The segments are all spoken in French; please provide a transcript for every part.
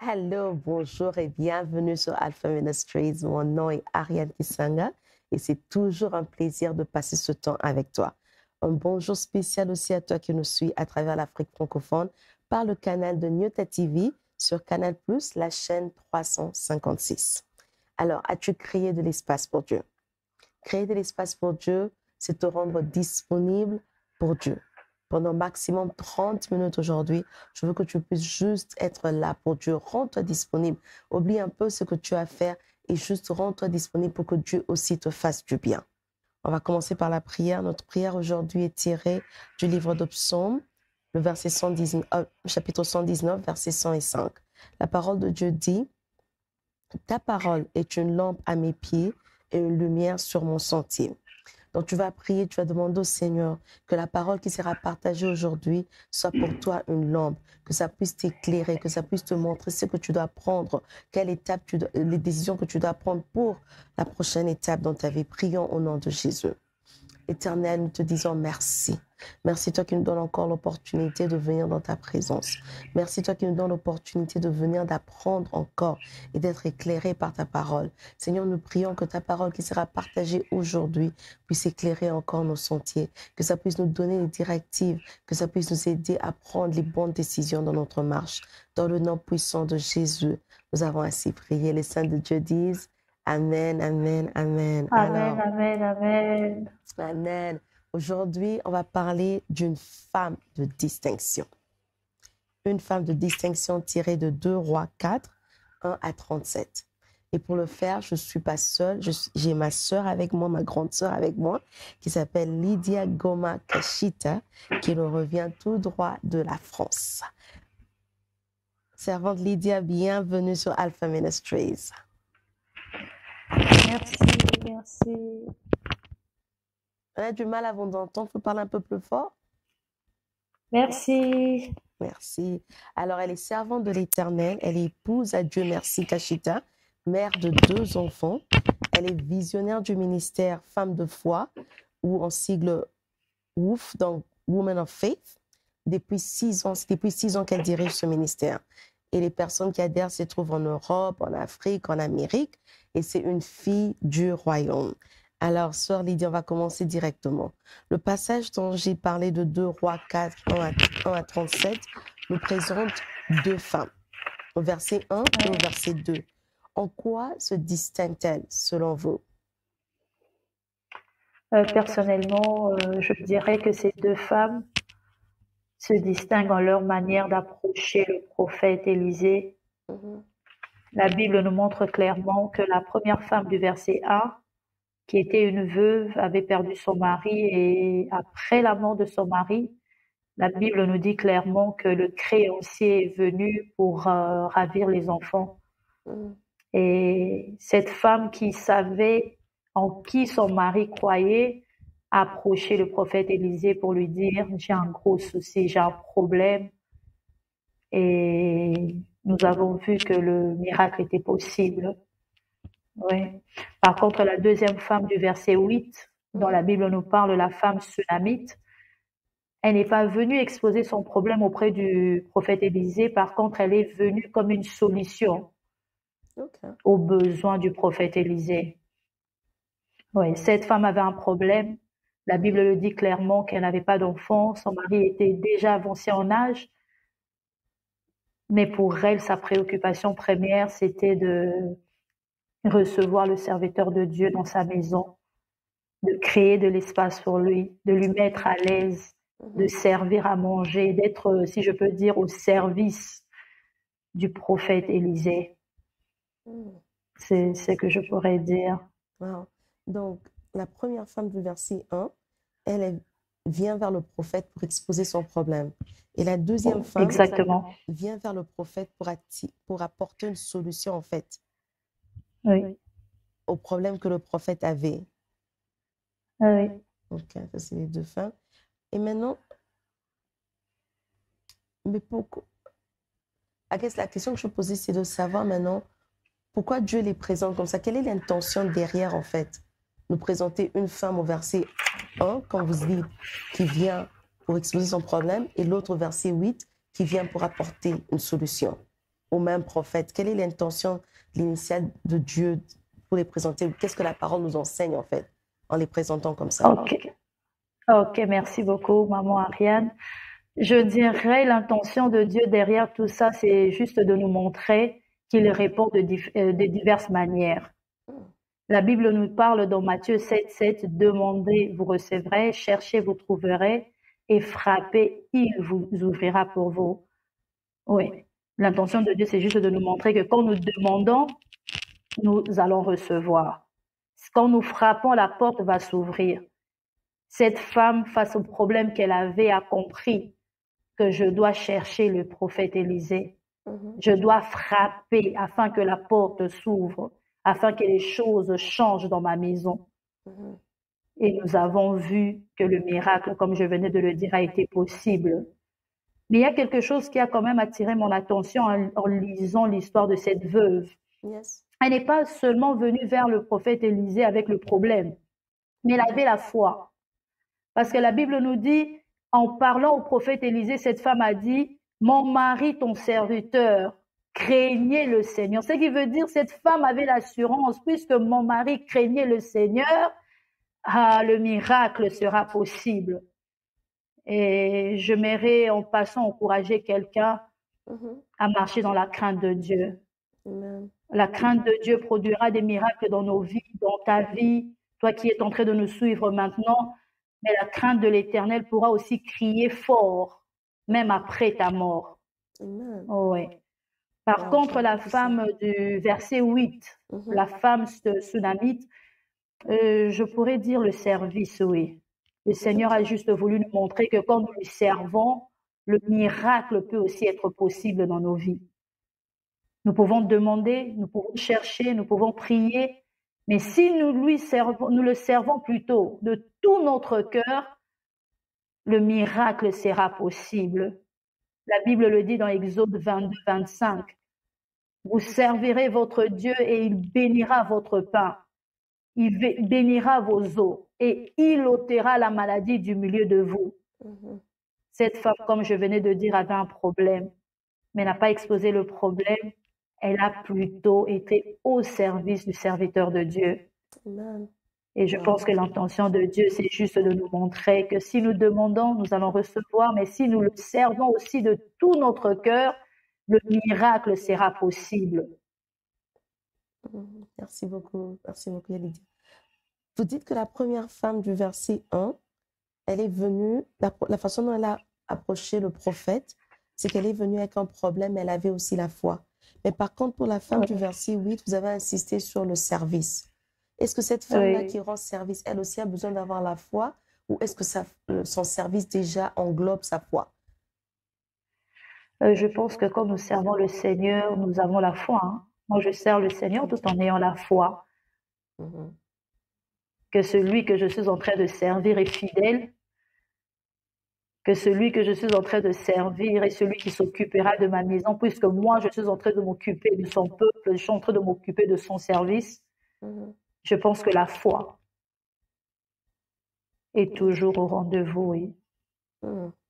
Hello, bonjour et bienvenue sur Alpha Ministries. Mon nom est Ariane Kisanga et c'est toujours un plaisir de passer ce temps avec toi. Un bonjour spécial aussi à toi qui nous suis à travers l'Afrique francophone par le canal de Nyota TV sur Canal+, la chaîne 356. Alors, as-tu créé de l'espace pour Dieu? Créer de l'espace pour Dieu, c'est te rendre disponible pour Dieu. Pendant maximum 30 minutes aujourd'hui, je veux que tu puisses juste être là pour Dieu. Rends-toi disponible. Oublie un peu ce que tu as à faire et juste rends-toi disponible pour que Dieu aussi te fasse du bien. On va commencer par la prière. Notre prière aujourd'hui est tirée du livre de Psaume, le verset 119, chapitre 119, verset 105. La parole de Dieu dit, « Ta parole est une lampe à mes pieds et une lumière sur mon sentier. » Donc, tu vas prier, tu vas demander au Seigneur que la parole qui sera partagée aujourd'hui soit pour toi une lampe, que ça puisse t'éclairer, que ça puisse te montrer ce que tu dois prendre, quelle étape les décisions que tu dois prendre pour la prochaine étape dans ta vie. Prions au nom de Jésus. Éternel, nous te disons merci. Merci toi qui nous donnes encore l'opportunité de venir dans ta présence. Merci toi qui nous donnes l'opportunité de venir d'apprendre encore et d'être éclairé par ta parole. Seigneur, nous prions que ta parole qui sera partagée aujourd'hui puisse éclairer encore nos sentiers, que ça puisse nous donner les directives, que ça puisse nous aider à prendre les bonnes décisions dans notre marche. Dans le nom puissant de Jésus, nous avons ainsi prié. Les saints de Dieu disent Amen, Amen, Amen. Amen, amen, amen. Amen. Aujourd'hui, on va parler d'une femme de distinction. Une femme de distinction tirée de 2 Rois 4, 1 à 37. Et pour le faire, je ne suis pas seule. J'ai ma sœur avec moi, ma grande sœur avec moi, qui s'appelle Lydia Goma Kashita, qui nous revient tout droit de la France. Servante Lydia, bienvenue sur Alpha Ministries. Merci, merci. On a du mal à vous entendre. Il faut parler un peu plus fort. Merci. Merci. Alors, elle est servante de l'Éternel. Elle est épouse à Dieu merci Kashita, mère de 2 enfants. Elle est visionnaire du ministère Femme de foi, ou en sigle WOOF, donc Women of Faith. Depuis 6 ans, c'est depuis 6 ans qu'elle dirige ce ministère. Et les personnes qui adhèrent se trouvent en Europe, en Afrique, en Amérique. Et c'est une fille du royaume. Alors, sœur Lydia, on va commencer directement. Le passage dont j'ai parlé de 2 Rois 4, 1 à 37, nous présente 2 femmes, au verset 1 et au verset 2. En quoi se distinguent-elles, selon vous? Personnellement, je dirais que ces 2 femmes se distinguent en leur manière d'approcher le prophète Élisée. La Bible nous montre clairement que la première femme du verset 1, qui était une veuve, avait perdu son mari et après la mort de son mari, la Bible nous dit clairement que le créancier est venu pour ravir les enfants. Et cette femme qui savait en qui son mari croyait a approché le prophète Élisée pour lui dire « J'ai un gros souci, j'ai un problème. » Et nous avons vu que le miracle était possible. Oui. Par contre, la deuxième femme du verset 8, dont la Bible nous parle, la femme sunamite, elle n'est pas venue exposer son problème auprès du prophète Élisée. Par contre, elle est venue comme une solution aux besoins du prophète Élisée. Oui, cette femme avait un problème. La Bible le dit clairement qu'elle n'avait pas d'enfant. Son mari était déjà avancé en âge. Mais pour elle, sa préoccupation première, c'était de recevoir le serviteur de Dieu dans sa maison, de créer de l'espace pour lui, de lui mettre à l'aise, de servir à manger, d'être, si je peux dire, au service du prophète Élisée. C'est ce que je pourrais dire. Wow. Donc, la première femme du verset 1, elle vient vers le prophète pour exposer son problème. Et la deuxième femme vient vers le prophète pour apporter une solution, en fait, au problème que le prophète avait. Oui. Ok, ça c'est les 2 femmes. Et maintenant, mais pourquoi? La question que je posais, c'est de savoir maintenant pourquoi Dieu les présente comme ça. Quelle est l'intention derrière, en fait? Nous présenter une femme au verset 1, quand vous dites, qui vient pour exposer son problème, et l'autre au verset 8, qui vient pour apporter une solution. au même prophète? Quelle est l'intention initiale de Dieu pour les présenter? Qu'est-ce que la parole nous enseigne en fait en les présentant comme ça? Ok, merci beaucoup, maman Ariane. Je dirais l'intention de Dieu derrière tout ça, c'est juste de nous montrer qu'il répond de diverses manières. La Bible nous parle dans Matthieu 7:7, demandez, vous recevrez, cherchez, vous trouverez, et frappez, il vous ouvrira pour vous. Oui, l'intention de Dieu, c'est juste de nous montrer que quand nous demandons, nous allons recevoir. Quand nous frappons, la porte va s'ouvrir. Cette femme, face au problème qu'elle avait, a compris que je dois chercher le prophète Élisée. Je dois frapper afin que la porte s'ouvre, afin que les choses changent dans ma maison. Et nous avons vu que le miracle, comme je venais de le dire, a été possible. Mais il y a quelque chose qui a quand même attiré mon attention en lisant l'histoire de cette veuve. Yes. Elle n'est pas seulement venue vers le prophète Élisée avec le problème, mais elle avait la foi. Parce que la Bible nous dit, en parlant au prophète Élisée, cette femme a dit, mon mari, ton serviteur, craignait le Seigneur. Ce qui veut dire, cette femme avait l'assurance, puisque mon mari craignait le Seigneur, le miracle sera possible. Et je m'aimerais en passant encourager quelqu'un à marcher dans la crainte de Dieu. La crainte de Dieu produira des miracles dans nos vies, dans ta vie, toi qui es en train de nous suivre maintenant. Mais la crainte de l'Éternel pourra aussi crier fort, même après ta mort. Oui. Par contre, la femme du verset 8, la femme sunamite, je pourrais dire le service, oui. Le Seigneur a juste voulu nous montrer que quand nous lui servons, le miracle peut aussi être possible dans nos vies. Nous pouvons demander, nous pouvons chercher, nous pouvons prier, mais si nous le servons plutôt de tout notre cœur, le miracle sera possible. La Bible le dit dans Exode 22-25. Vous servirez votre Dieu et il bénira votre pain. Il bénira vos eaux et il ôtera la maladie du milieu de vous. Cette femme, comme je venais de dire, avait un problème, mais n'a pas exposé le problème. Elle a plutôt été au service du serviteur de Dieu. Amen. Et je pense que l'intention de Dieu, c'est juste de nous montrer que si nous demandons, nous allons recevoir, mais si nous le servons aussi de tout notre cœur, le miracle sera possible. Merci beaucoup, Lydia. Vous dites que la première femme du verset 1, elle est venue, la façon dont elle a approché le prophète, c'est qu'elle est venue avec un problème, elle avait aussi la foi. Mais par contre, pour la femme du verset 8, vous avez insisté sur le service. Est-ce que cette femme-là qui rend service, elle aussi a besoin d'avoir la foi, ou est-ce que son service déjà englobe sa foi? Je pense que quand nous servons le Seigneur, nous avons la foi. Hein. Moi, je sers le Seigneur tout en ayant la foi. Que celui que je suis en train de servir est fidèle, que celui que je suis en train de servir est celui qui s'occupera de ma maison, puisque moi, je suis en train de m'occuper de son peuple, je suis en train de m'occuper de son service. Je pense que la foi est toujours au rendez-vous, oui.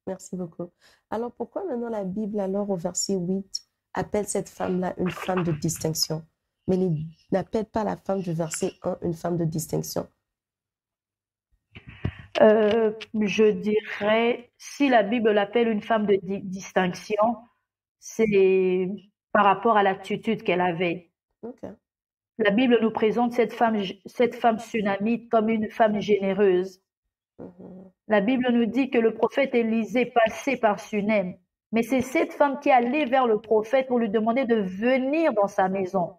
Merci beaucoup. Alors, pourquoi maintenant la Bible, alors au verset 8, appelle cette femme-là une femme de distinction, mais n'appelle pas la femme du verset 1 une femme de distinction? Je dirais, si la Bible l'appelle une femme de distinction, c'est par rapport à l'attitude qu'elle avait. La Bible nous présente cette femme sunamite comme une femme généreuse. La Bible nous dit que le prophète Élisée passait par Sunem, mais c'est cette femme qui allait vers le prophète pour lui demander de venir dans sa maison,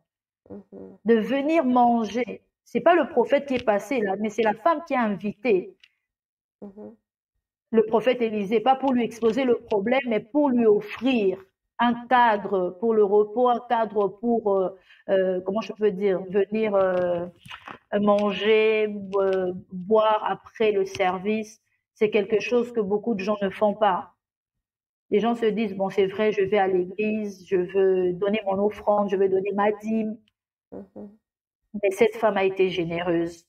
de venir manger. C'est pas le prophète qui est passé là, mais c'est la femme qui a invité le prophète Élisée, pas pour lui exposer le problème, mais pour lui offrir un cadre pour le repos, un cadre pour, comment je peux dire, venir manger, boire après le service. C'est quelque chose que beaucoup de gens ne font pas. Les gens se disent, bon, c'est vrai, je vais à l'église, je veux donner mon offrande, je veux donner ma dîme. Mais cette femme a été généreuse.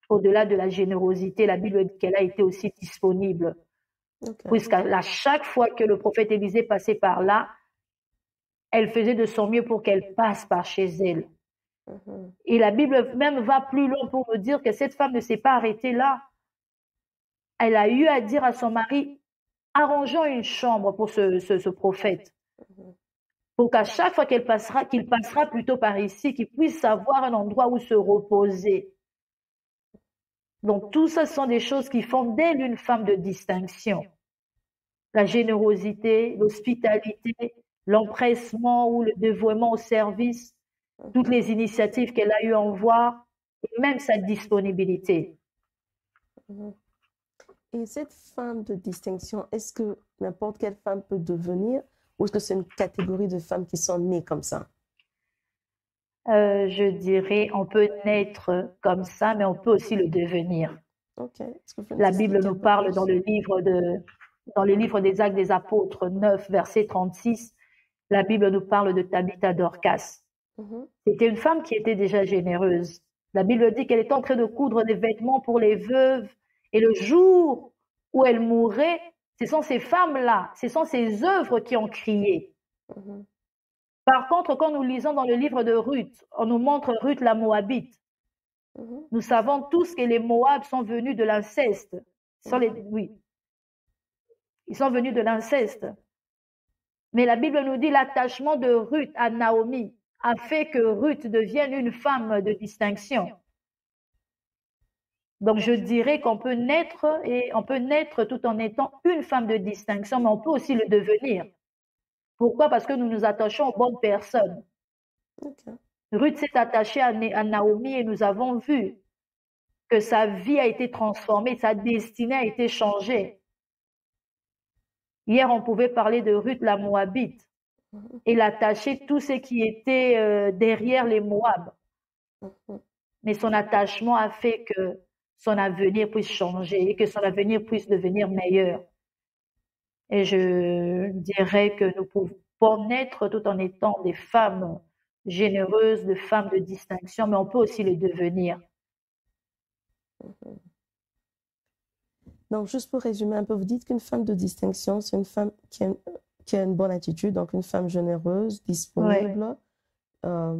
Au-delà de la générosité, la Bible dit qu'elle a été aussi disponible. Puisqu'à chaque fois que le prophète Élisée passait par là, elle faisait de son mieux pour qu'elle passe par chez elle. Mhm. Et la Bible même va plus loin pour nous dire que cette femme ne s'est pas arrêtée là. Elle a eu à dire à son mari, arrangeons une chambre pour ce prophète, Mhm. pour qu'à chaque fois qu'il passera plutôt par ici, qu'il puisse avoir un endroit où se reposer. Donc tout ça sont des choses qui font d'elle une femme de distinction. La générosité, l'hospitalité, l'empressement ou le dévouement au service, toutes les initiatives qu'elle a eu à en voir, et même sa disponibilité. Mhm. Et cette femme de distinction, est-ce que n'importe quelle femme peut devenir ou est-ce que c'est une catégorie de femmes qui sont nées comme ça? Je dirais, on peut naître comme ça, mais on peut aussi le devenir. Ok. Est-ce que vous pouvez nous La Bible expliquer un nous peu parle plus? dans le livre des Actes des Apôtres 9, verset 36, la Bible nous parle de Tabitha Dorcas. Mhm. C'était une femme qui était déjà généreuse. La Bible dit qu'elle était en train de coudre des vêtements pour les veuves. Et le jour où elle mourrait, ce sont ces femmes-là, ce sont ces œuvres qui ont crié. Mhm. Par contre, quand nous lisons dans le livre de Ruth, on nous montre Ruth la Moabite. Mhm. Nous savons tous que les Moabs sont venus de l'inceste. Oui, ils sont venus de l'inceste. Mais la Bible nous dit l'attachement de Ruth à Naomi a fait que Ruth devienne une femme de distinction. Donc, je dirais qu'on peut naître tout en étant une femme de distinction, mais on peut aussi le devenir. Pourquoi? Parce que nous nous attachons aux bonnes personnes. Ok. Ruth s'est attachée à Naomi et nous avons vu que sa vie a été transformée, sa destinée a été changée. Hier, on pouvait parler de Ruth la Moabite. Mhm. Et l'attacher tout ce qui était derrière les Moab. Mhm. Mais son attachement a fait que son avenir puisse changer et que son avenir puisse devenir meilleur. Et je dirais que nous pouvons naître tout en étant des femmes généreuses, des femmes de distinction, mais on peut aussi le devenir. Mhm. Donc, juste pour résumer un peu, vous dites qu'une femme de distinction, c'est une femme qui a une bonne attitude, donc une femme généreuse, Ouais. disponible, euh,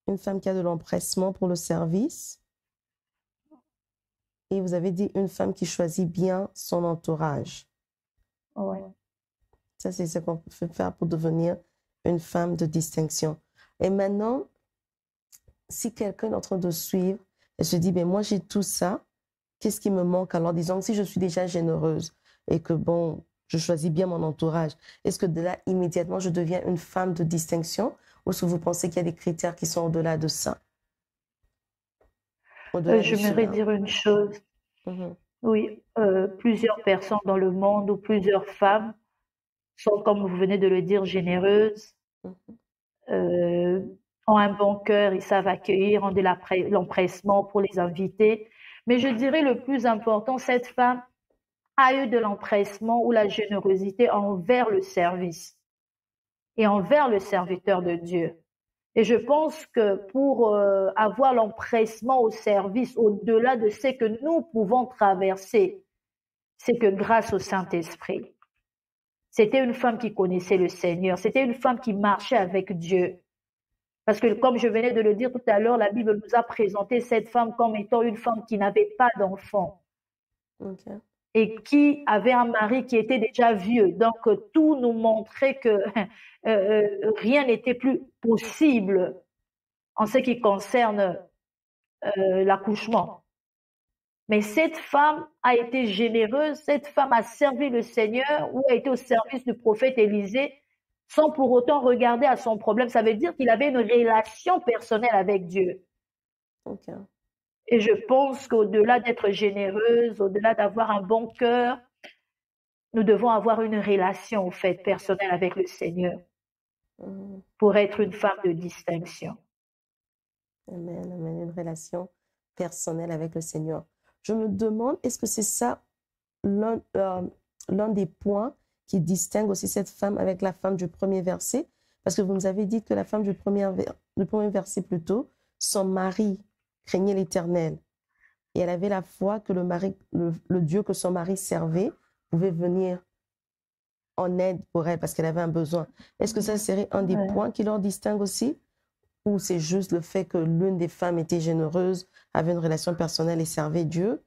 une femme qui a de l'empressement pour le service. Et vous avez dit une femme qui choisit bien son entourage. Ouais. Ça, c'est ce qu'on peut faire pour devenir une femme de distinction. Et maintenant, si quelqu'un est en train de suivre et se dit, ben moi j'ai tout ça, qu'est-ce qui me manque? Alors disons que si je suis déjà généreuse et que bon, je choisis bien mon entourage, est-ce que de là, immédiatement, je deviens une femme de distinction ou est-ce que vous pensez qu'il y a des critères qui sont au-delà de ça? Au-delà de J'aimerais cela? dire une chose. Mhm. Oui, plusieurs personnes dans le monde ou plusieurs femmes sont, comme vous venez de le dire, généreuses, Mhm. euh, ont un bon cœur, ils savent accueillir, ont de l'empressement pour les invités. Mais je dirais le plus important, cette femme a eu de l'empressement ou la générosité envers le service et envers le serviteur de Dieu. Et je pense que pour avoir l'empressement au service, au-delà de ce que nous pouvons traverser, c'est que grâce au Saint-Esprit, c'était une femme qui connaissait le Seigneur, c'était une femme qui marchait avec Dieu. Parce que comme je venais de le dire tout à l'heure, la Bible nous a présenté cette femme comme étant une femme qui n'avait pas d'enfant Ok. et qui avait un mari qui était déjà vieux. Donc tout nous montrait que rien n'était plus possible en ce qui concerne l'accouchement. Mais cette femme a été généreuse, cette femme a servi le Seigneur ou a été au service du prophète Élisée sans pour autant regarder à son problème. Ça veut dire qu'il avait une relation personnelle avec Dieu. Ok. Et je pense qu'au-delà d'être généreuse, au-delà d'avoir un bon cœur, nous devons avoir une relation, au fait, personnelle avec le Seigneur Mhm. pour être une femme de distinction. Amen, amen. Une relation personnelle avec le Seigneur. Je me demande, est-ce que c'est ça l'un des points qui distingue aussi cette femme avec la femme du premier verset? Parce que vous nous avez dit que la femme du premier verset plutôt, son mari craignait l'Éternel. Et elle avait la foi que le Dieu que son mari servait pouvait venir en aide pour elle parce qu'elle avait un besoin. Est-ce que ça serait un des points qui leur distingue aussi? Ou c'est juste le fait que l'une des femmes était généreuse, avait une relation personnelle et servait Dieu?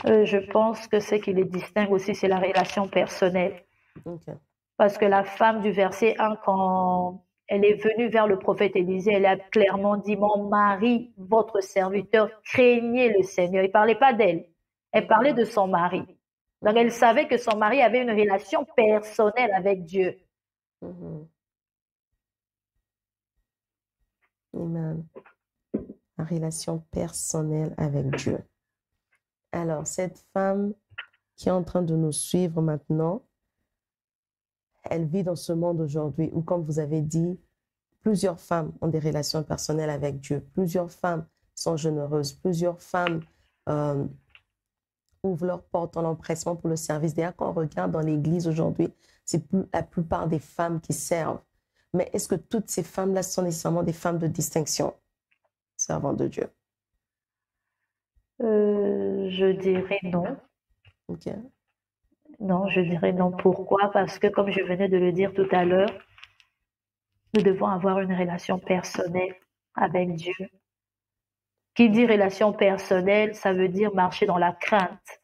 Je pense que ce qui les distingue aussi, c'est la relation personnelle. Ok. Parce que la femme du verset 1, quand elle est venue vers le prophète Élisée, elle a clairement dit, mon mari, votre serviteur, craignait le Seigneur. Il ne parlait pas d'elle. Elle parlait de son mari. Donc elle savait que son mari avait une relation personnelle avec Dieu. Mhm. Amen. La relation personnelle avec Dieu. Alors, cette femme qui est en train de nous suivre maintenant, elle vit dans ce monde aujourd'hui où, comme vous avez dit, plusieurs femmes ont des relations personnelles avec Dieu. Plusieurs femmes sont généreuses. Plusieurs femmes ouvrent leurs portes en l'empressement pour le service. D'ailleurs, quand on regarde dans l'Église aujourd'hui, c'est la plupart des femmes qui servent. Mais est-ce que toutes ces femmes-là sont nécessairement des femmes de distinction, servant de Dieu? Je dirais non. Ok. Non, je dirais non. Pourquoi? Parce que, comme je venais de le dire tout à l'heure, nous devons avoir une relation personnelle avec Dieu. Qui dit relation personnelle, ça veut dire marcher dans la crainte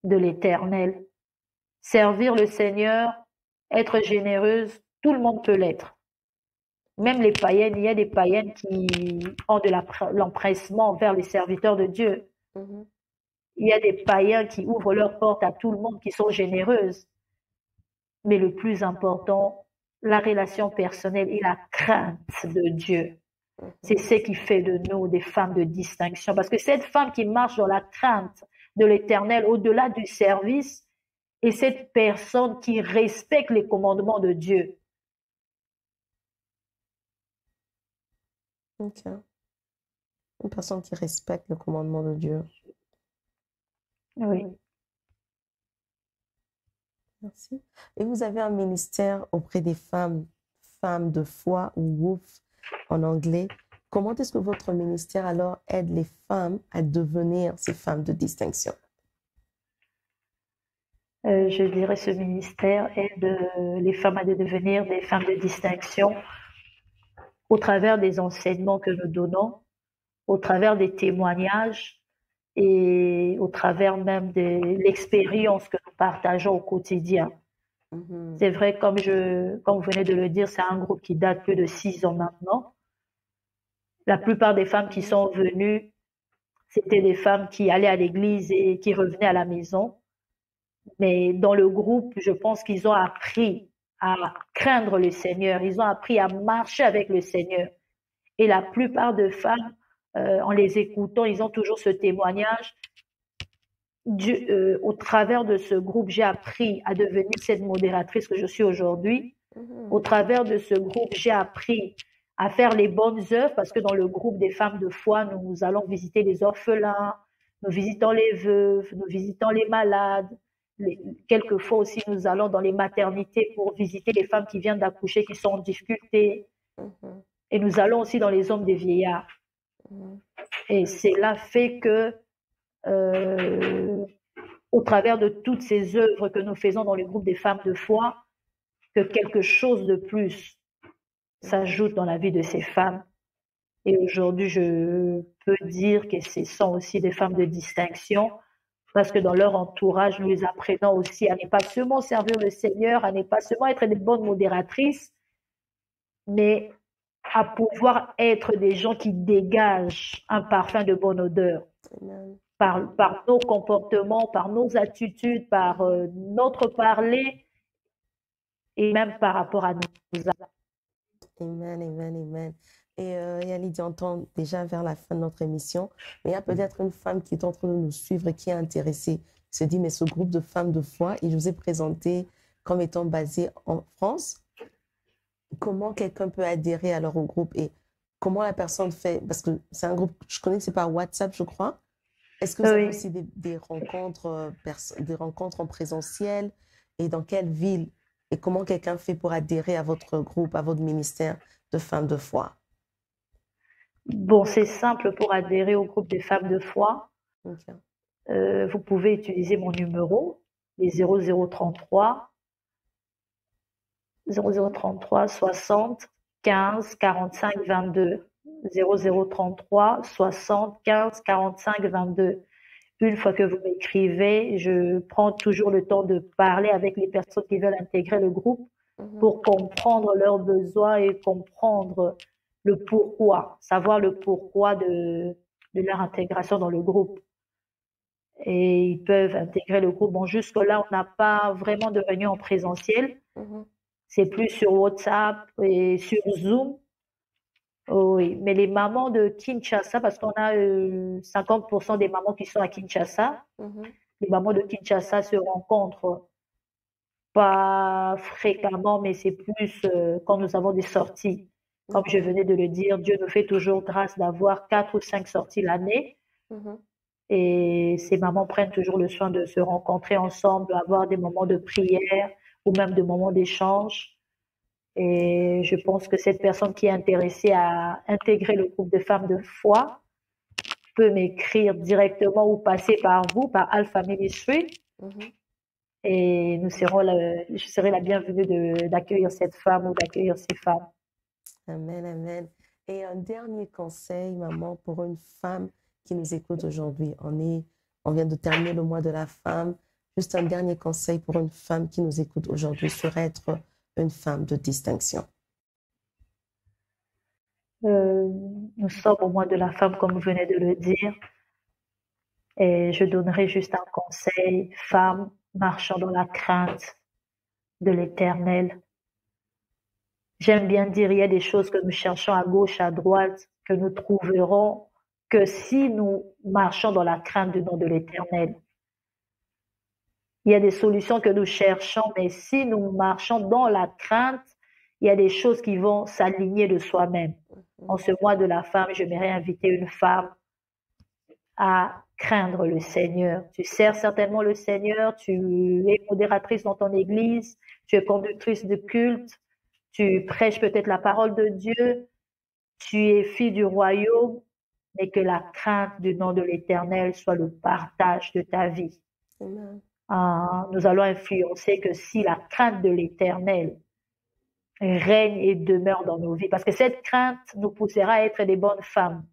de l'Éternel. Servir le Seigneur, être généreuse, tout le monde peut l'être. Même les païennes, il y a des païennes qui ont de l'empressement vers les serviteurs de Dieu. Il y a des païens qui ouvrent leurs portes à tout le monde, qui sont généreuses. Mais le plus important, la relation personnelle et la crainte de Dieu. C'est ce qui fait de nous des femmes de distinction. Parce que cette femme qui marche dans la crainte de l'Éternel, au-delà du service, est cette personne qui respecte les commandements de Dieu. Ok. Une personne qui respecte le commandement de Dieu. Oui. Merci. Et vous avez un ministère auprès des femmes, femmes de foi ou WOOF en anglais. Comment est-ce que votre ministère alors aide les femmes à devenir ces femmes de distinction? Je dirais ce ministère aide les femmes à devenir des femmes de distinction au travers des enseignements que nous donnons, au travers des témoignages et au travers même de l'expérience que nous partageons au quotidien. C'est vrai, comme vous venez de le dire, c'est un groupe qui date plus de 6 ans maintenant. La plupart des femmes qui sont venues, c'était des femmes qui allaient à l'église et qui revenaient à la maison. Mais dans le groupe, je pense qu'ils ont appris à craindre le Seigneur. Ils ont appris à marcher avec le Seigneur. Et la plupart de femmes, en les écoutant, ils ont toujours ce témoignage. Au travers de ce groupe, j'ai appris à devenir cette modératrice que je suis aujourd'hui. Au travers de ce groupe, j'ai appris à faire les bonnes œuvres parce que dans le groupe des femmes de foi, nous allons visiter les orphelins, nous visitons les veuves, nous visitons les malades. Quelquefois aussi, nous allons dans les maternités pour visiter les femmes qui viennent d'accoucher, qui sont en difficulté. Et nous allons aussi dans les hommes des vieillards. Et cela fait que, au travers de toutes ces œuvres que nous faisons dans le groupe des femmes de foi, que quelque chose de plus s'ajoute dans la vie de ces femmes. Et aujourd'hui, je peux dire que ce sont aussi des femmes de distinction parce que dans leur entourage, nous les apprenons aussi à ne pas seulement servir le Seigneur, à ne pas seulement être des bonnes modératrices, mais à pouvoir être des gens qui dégagent un parfum de bonne odeur par nos comportements, par nos attitudes, par notre parler et même par rapport à nos actes. Amen, amen, amen. Et Yalidi, on tend déjà vers la fin de notre émission, mais il y a peut-être une femme qui est en train de nous suivre et qui est intéressée. Se dit, mais ce groupe de femmes de foi, et je vous ai présenté comme étant basé en France. Comment quelqu'un peut adhérer alors au groupe et comment la personne fait? Parce que c'est un groupe, je connais que c'est par WhatsApp, je crois. Est-ce que vous avez aussi des rencontres en présentiel et dans quelle ville? Et comment quelqu'un fait pour adhérer à votre groupe, à votre ministère de femmes de foi? Bon, c'est simple pour adhérer au groupe des femmes de foi. Okay. Vous pouvez utiliser mon numéro. les 0033 60 15 45 22. 0033 60 15 45 22. Une fois que vous m'écrivez, je prends toujours le temps de parler avec les personnes qui veulent intégrer le groupe pour comprendre leurs besoins et comprendre le pourquoi, savoir le pourquoi de leur intégration dans le groupe. Et ils peuvent intégrer le groupe. Bon, jusque-là, on n'a pas vraiment de réunion en présentiel. C'est plus sur WhatsApp et sur Zoom. Oui, mais les mamans de Kinshasa, parce qu'on a 50% des mamans qui sont à Kinshasa, les mamans de Kinshasa se rencontrent pas fréquemment, mais c'est plus quand nous avons des sorties. Comme je venais de le dire, Dieu nous fait toujours grâce d'avoir 4 ou 5 sorties l'année. Et ces mamans prennent toujours le soin de se rencontrer ensemble, avoir des moments de prière ou même des moments d'échange. Et je pense que cette personne qui est intéressée à intégrer le groupe de femmes de foi peut m'écrire directement ou passer par vous, par Alpha Ministry. Et je serai la bienvenue d'accueillir cette femme ou d'accueillir ces femmes. Amen, amen. Et un dernier conseil, maman, pour une femme qui nous écoute aujourd'hui. On vient de terminer le mois de la femme. Juste un dernier conseil pour une femme qui nous écoute aujourd'hui sur être une femme de distinction. Nous sommes au mois de la femme, comme vous venez de le dire. Et je donnerai juste un conseil. Femme marchant dans la crainte de l'Éternel. J'aime bien dire, il y a des choses que nous cherchons à gauche, à droite, que nous trouverons que si nous marchons dans la crainte du nom de l'Éternel. Il y a des solutions que nous cherchons, mais si nous marchons dans la crainte, il y a des choses qui vont s'aligner de soi-même. En ce mois de la femme, j'aimerais inviter une femme à craindre le Seigneur. Tu sers certainement le Seigneur, tu es modératrice dans ton église, tu es conductrice de culte, tu prêches peut-être la parole de Dieu, tu es fille du royaume, mais que la crainte du nom de l'Éternel soit le partage de ta vie. Nous allons influencer que si la crainte de l'Éternel règne et demeure dans nos vies, parce que cette crainte nous poussera à être des bonnes femmes.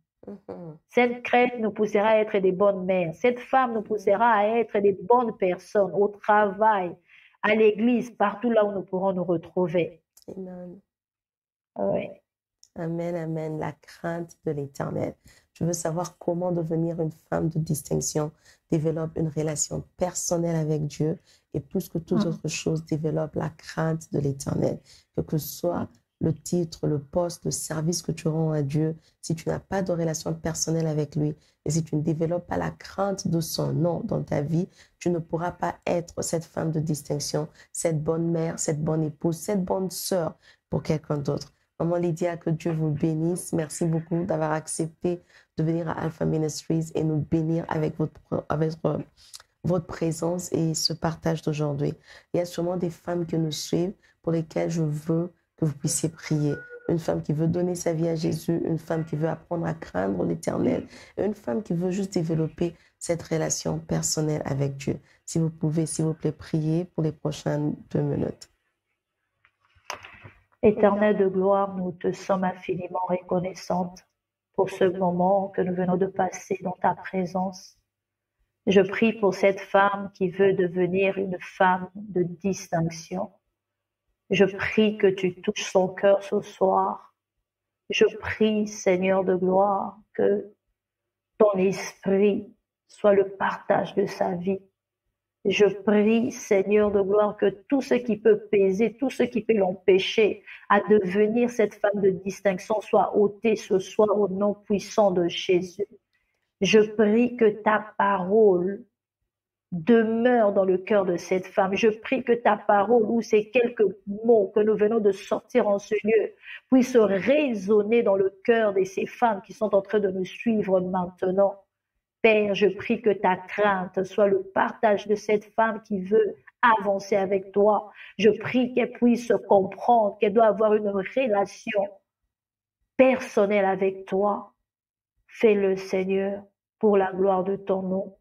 Cette crainte nous poussera à être des bonnes mères. Cette femme nous poussera à être des bonnes personnes au travail, à l'église, partout là où nous pourrons nous retrouver. Amen. Oui. Amen, amen. La crainte de l'Éternel. Je veux savoir comment devenir une femme de distinction. Développe une relation personnelle avec Dieu et plus que toute autre chose, développe la crainte de l'Éternel. Que ce soit le titre, le poste, le service que tu rends à Dieu, si tu n'as pas de relation personnelle avec lui et si tu ne développes pas la crainte de son nom dans ta vie, tu ne pourras pas être cette femme de distinction, cette bonne mère, cette bonne épouse, cette bonne sœur pour quelqu'un d'autre. Maman Lydia, que Dieu vous bénisse. Merci beaucoup d'avoir accepté de venir à Alpha Ministries et nous bénir avec votre présence et ce partage d'aujourd'hui. Il y a sûrement des femmes qui nous suivent pour lesquelles je veux que vous puissiez prier. Une femme qui veut donner sa vie à Jésus, une femme qui veut apprendre à craindre l'Éternel, une femme qui veut juste développer cette relation personnelle avec Dieu. Si vous pouvez, s'il vous plaît, prier pour les prochaines 2 minutes. Éternel de gloire, nous te sommes infiniment reconnaissantes pour ce moment que nous venons de passer dans ta présence. Je prie pour cette femme qui veut devenir une femme de distinction. Je prie que tu touches son cœur ce soir. Je prie, Seigneur de gloire, que ton esprit soit le partage de sa vie. Je prie, Seigneur de gloire, que tout ce qui peut peser, tout ce qui peut l'empêcher à devenir cette femme de distinction soit ôté ce soir au nom puissant de Jésus. Je prie que ta parole demeure dans le cœur de cette femme. Je prie que ta parole, ou ces quelques mots que nous venons de sortir en ce lieu, puissent résonner dans le cœur de ces femmes qui sont en train de nous suivre maintenant. Père, je prie que ta crainte soit le partage de cette femme qui veut avancer avec toi. Je prie qu'elle puisse comprendre qu'elle doit avoir une relation personnelle avec toi. Fais-le, Seigneur, pour la gloire de ton nom.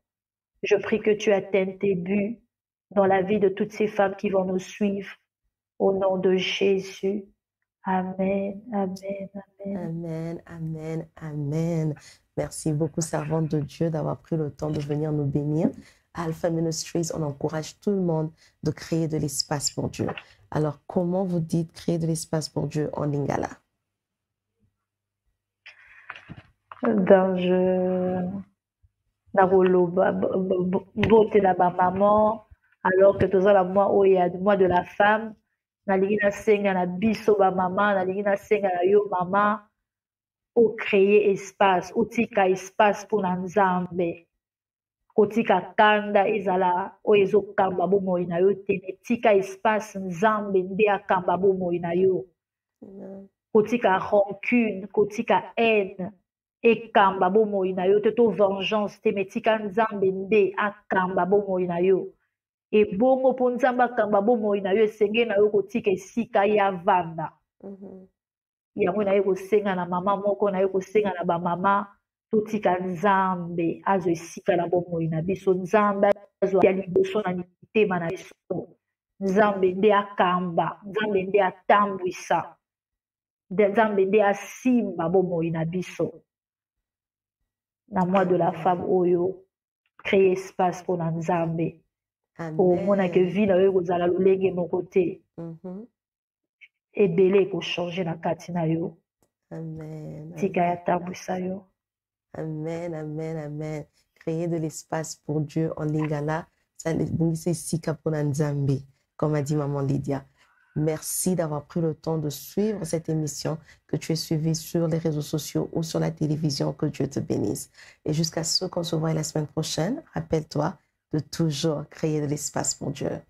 Je prie que tu atteignes tes buts dans la vie de toutes ces femmes qui vont nous suivre. Au nom de Jésus. Amen, amen, amen. Amen, amen, amen. Merci beaucoup, servante de Dieu, d'avoir pris le temps de venir nous bénir. À Alpha Ministries, on encourage tout le monde de créer de l'espace pour Dieu. Alors, comment vous dites créer de l'espace pour Dieu en lingala? Maman, alors que tous la mois de la femme, nalingi na senga na biso ba mama, nalingi na senga na yo mama, o créer espace, o tika espace pour na Nzambe. Kotika kanda ezala o ezokamba bomoi na yo te, tika espace Nzambe nde akamba bomoi na yo. Kotika rancune, kotika haine, ekamba bomoi na yo te, to vengeance te, tika Nzambe nde akamba bomoi na yo. E bongo po Nzambe akamba bomoi na yo, esenge na yo kotika esika ya vanda. Yango na yo kosenga na mama moko, na yo kosenga na ba mama, totika Nzambe azo esika na bomoi na biso. Nzambe azo ya liboso na mitema na biso. Nzambe nde akamba, Nzambe nde atambwisa, Nzambe nde asimba bomoi na biso. Na mois de la femme oyo, créer espace pour na Nzambe. Pour mona que vie na yo kozala lolenge moko te. Ebele ko changer na kati na yo. Amen. Tika ya tambwisa yo. Amen, amen, amen. Créer de l'espace pour Dieu en lingala, c'est sika pour Nzambe, comme a dit maman Lydia. Merci d'avoir pris le temps de suivre cette émission, que tu aies suivi sur les réseaux sociaux ou sur la télévision. Que Dieu te bénisse. Et jusqu'à ce qu'on se voit la semaine prochaine, rappelle-toi de toujours créer de l'espace pour Dieu.